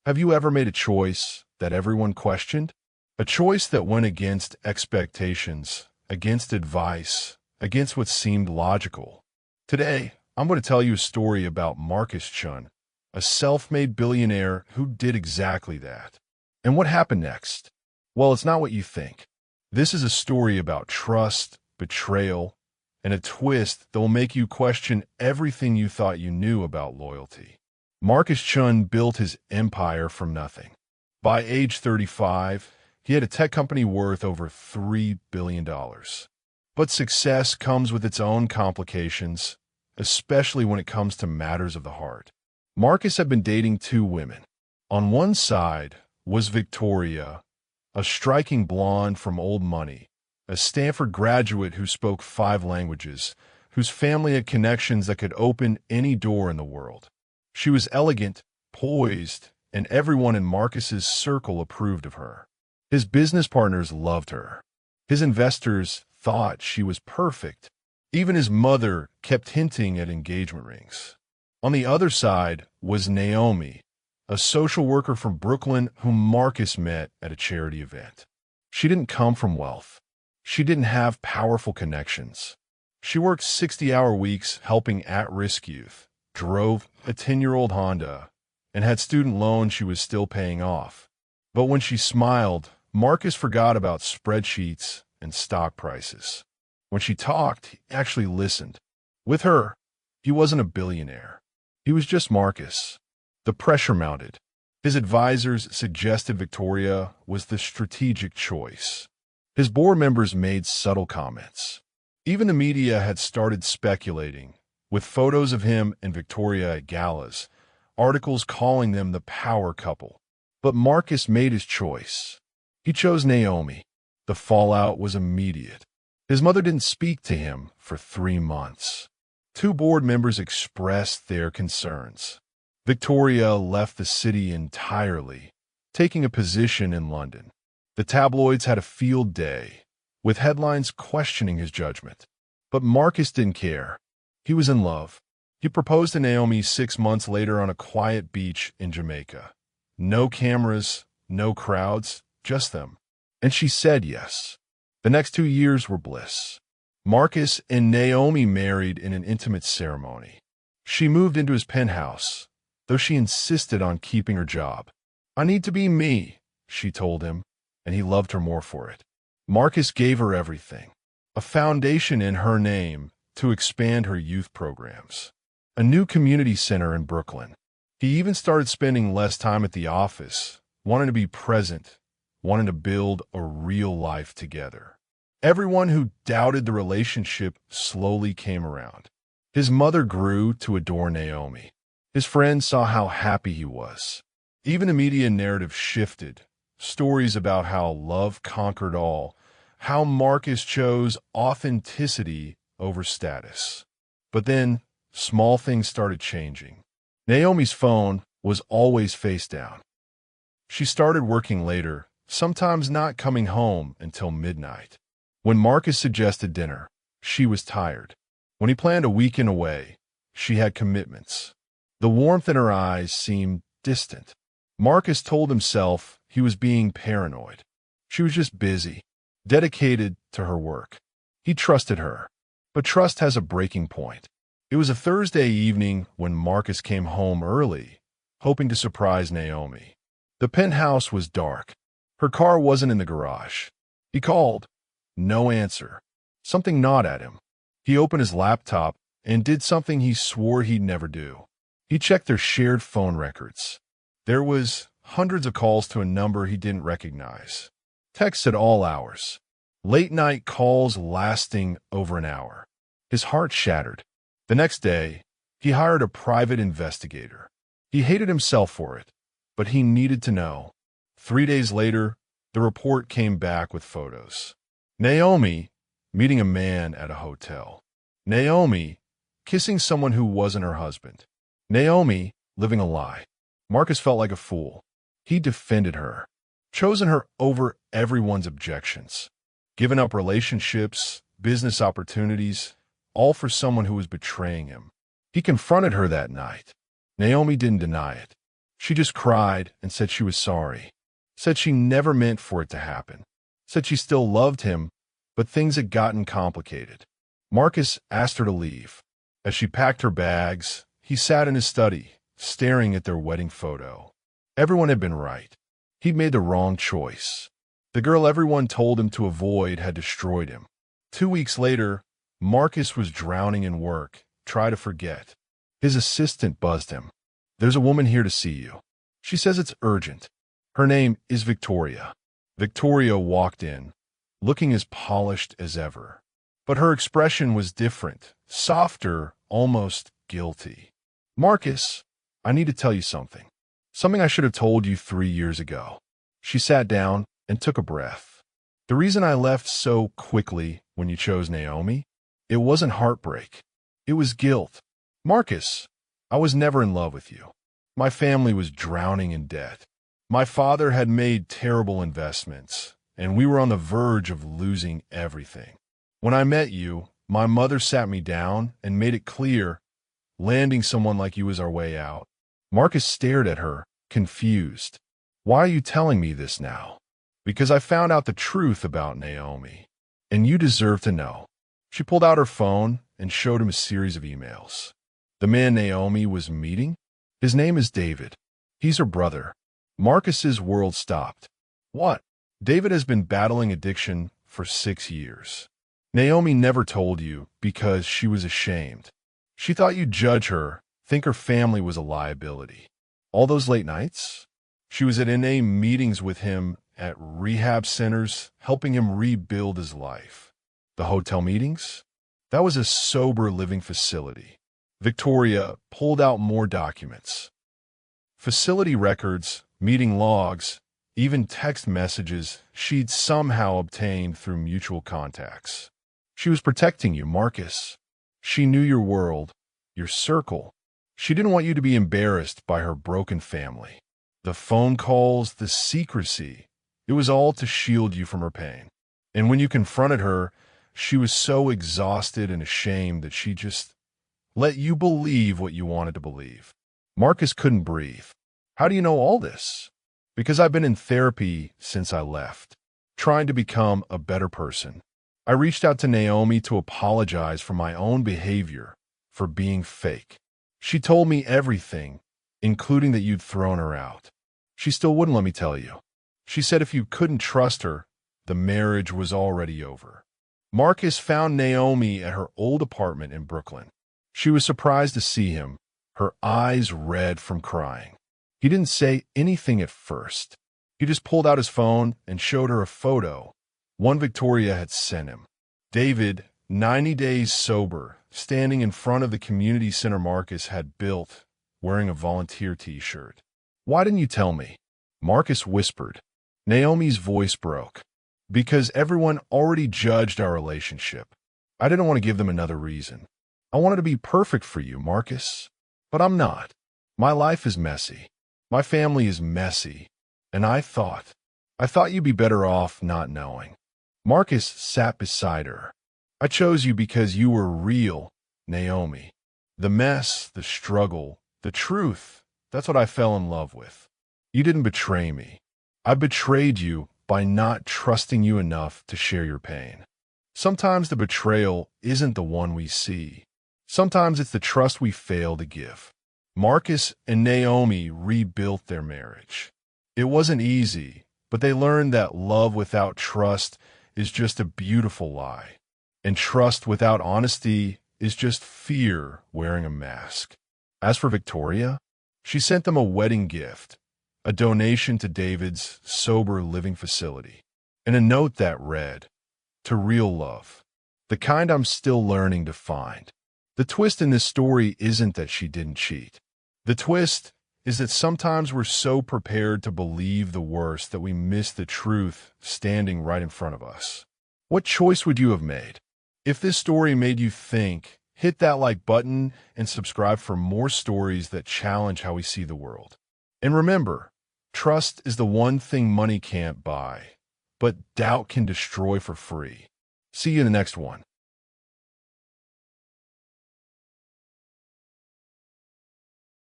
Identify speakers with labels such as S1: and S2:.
S1: Have you ever made a choice that everyone questioned? A choice that went against expectations, against advice, against what seemed logical. Today, I'm going to tell you a story about Marcus Chen, a self-made billionaire who did exactly that. And what happened next? Well, it's not what you think. This is a story about trust, betrayal, and a twist that will make you question everything you thought you knew about loyalty. Marcus Chen built his empire from nothing. By age 35, he had a tech company worth over $3 billion. But success comes with its own complications, especially when it comes to matters of the heart. Marcus had been dating two women. On one side was Victoria, a striking blonde from old money, a Stanford graduate who spoke 5 languages, whose family had connections that could open any door in the world. She was elegant, poised, and everyone in Marcus's circle approved of her. His business partners loved her. His investors thought she was perfect. Even his mother kept hinting at engagement rings. On the other side was Naomi, a social worker from Brooklyn whom Marcus met at a charity event. She didn't come from wealth. She didn't have powerful connections. She worked 60-hour weeks helping at-risk youth, drove a 10-year-old Honda, and had student loans she was still paying off. But when she smiled, Marcus forgot about spreadsheets and stock prices. When she talked, he actually listened. With her, he wasn't a billionaire. He was just Marcus. The pressure mounted. His advisors suggested Victoria was the strategic choice. His board members made subtle comments. Even the media had started speculating, with photos of him and Victoria at galas, articles calling them the power couple. But Marcus made his choice. He chose Naomi. The fallout was immediate. His mother didn't speak to him for 3 months. 2 board members expressed their concerns. Victoria left the city entirely, taking a position in London. The tabloids had a field day, with headlines questioning his judgment. But Marcus didn't care. He was in love. He proposed to Naomi 6 months later on a quiet beach in Jamaica. No cameras, no crowds, just them. And she said yes. The next 2 years were bliss. Marcus and Naomi married in an intimate ceremony. She moved into his penthouse, though she insisted on keeping her job. "I need to be me," she told him, and he loved her more for it. Marcus gave her everything. A foundation in her name to expand her youth programs. A new community center in Brooklyn. He even started spending less time at the office, wanting to be present, wanting to build a real life together. Everyone who doubted the relationship slowly came around. His mother grew to adore Naomi. His friends saw how happy he was. Even the media narrative shifted. Stories about how love conquered all, how Marcus chose authenticity over status. But then, small things started changing. Naomi's phone was always face down. She started working later, sometimes not coming home until midnight. When Marcus suggested dinner, she was tired. When he planned a weekend away, she had commitments. The warmth in her eyes seemed distant. Marcus told himself he was being paranoid. She was just busy, dedicated to her work. He trusted her, but trust has a breaking point. It was a Thursday evening when Marcus came home early, hoping to surprise Naomi. The penthouse was dark. Her car wasn't in the garage. He called. No answer. Something gnawed at him. He opened his laptop and did something he swore he'd never do. He checked their shared phone records. There was hundreds of calls to a number he didn't recognize. Texts at all hours. Late-night calls lasting over an hour. His heart shattered. The next day, he hired a private investigator. He hated himself for it, but he needed to know. 3 days later, the report came back with photos. Naomi meeting a man at a hotel. Naomi kissing someone who wasn't her husband. Naomi living a lie. Marcus felt like a fool. He defended her, chosen her over everyone's objections, given up relationships, business opportunities, all for someone who was betraying him. He confronted her that night. Naomi didn't deny it. She just cried and said she was sorry. Said she never meant for it to happen. Said she still loved him, but things had gotten complicated. Marcus asked her to leave. As she packed her bags, he sat in his study, staring at their wedding photo. Everyone had been right. He'd made the wrong choice. The girl everyone told him to avoid had destroyed him. 2 weeks later, Marcus was drowning in work, trying to forget. His assistant buzzed him. "There's a woman here to see you. She says it's urgent. Her name is Victoria." Victoria walked in, looking as polished as ever. But her expression was different, softer, almost guilty. "Marcus, I need to tell you something. Something I should have told you 3 years ago." She sat down and took a breath. "The reason I left so quickly when you chose Naomi, it wasn't heartbreak. It was guilt. Marcus, I was never in love with you. My family was drowning in debt. My father had made terrible investments, and we were on the verge of losing everything. When I met you, my mother sat me down and made it clear landing someone like you was our way out." Marcus stared at her, confused. "Why are you telling me this now?" "Because I found out the truth about Naomi, and you deserve to know." She pulled out her phone and showed him a series of emails. The man Naomi was meeting? His name is David. He's her brother. Marcus's world stopped. "What?" "David has been battling addiction for 6 years. Naomi never told you because she was ashamed. She thought you'd judge her, think her family was a liability. All those late nights? She was at NA meetings with him at rehab centers, helping him rebuild his life. The hotel meetings? That was a sober living facility." Victoria pulled out more documents. Facility records, meeting logs, even text messages she'd somehow obtained through mutual contacts. She was protecting you, Marcus. She knew your world, your circle. She didn't want you to be embarrassed by her broken family. The phone calls, the secrecy, it was all to shield you from her pain. And when you confronted her, she was so exhausted and ashamed that she just let you believe what you wanted to believe. Marcus couldn't breathe. "How do you know all this?" "Because I've been in therapy since I left, trying to become a better person. I reached out to Naomi to apologize for my own behavior, for being fake. She told me everything, including that you'd thrown her out. She still wouldn't let me tell you. She said if you couldn't trust her, the marriage was already over." Marcus found Naomi at her old apartment in Brooklyn. She was surprised to see him, her eyes red from crying. He didn't say anything at first. He just pulled out his phone and showed her a photo, one Victoria had sent him. David, 90 days sober, standing in front of the community center Marcus had built, wearing a volunteer t-shirt. "Why didn't you tell me?" Marcus whispered. Naomi's voice broke. "Because everyone already judged our relationship. I didn't want to give them another reason. I wanted to be perfect for you, Marcus. But I'm not. My life is messy. My family is messy. And I thought you'd be better off not knowing." Marcus sat beside her. "I chose you because you were real, Naomi. The mess, the struggle, the truth, that's what I fell in love with. You didn't betray me. I betrayed you by not trusting you enough to share your pain. Sometimes the betrayal isn't the one we see. Sometimes it's the trust we fail to give." Marcus and Naomi rebuilt their marriage. It wasn't easy, but they learned that love without trust is just a beautiful lie, and trust without honesty is just fear wearing a mask. As for Victoria, she sent them a wedding gift, a donation to David's sober living facility, and a note that read, "To real love, the kind I'm still learning to find." The twist in this story isn't that she didn't cheat. The twist is that sometimes we're so prepared to believe the worst that we miss the truth standing right in front of us. What choice would you have made? If this story made you think, hit that like button and subscribe for more stories that challenge how we see the world. And remember, trust is the one thing money can't buy, but doubt can destroy for free. See you in the next one.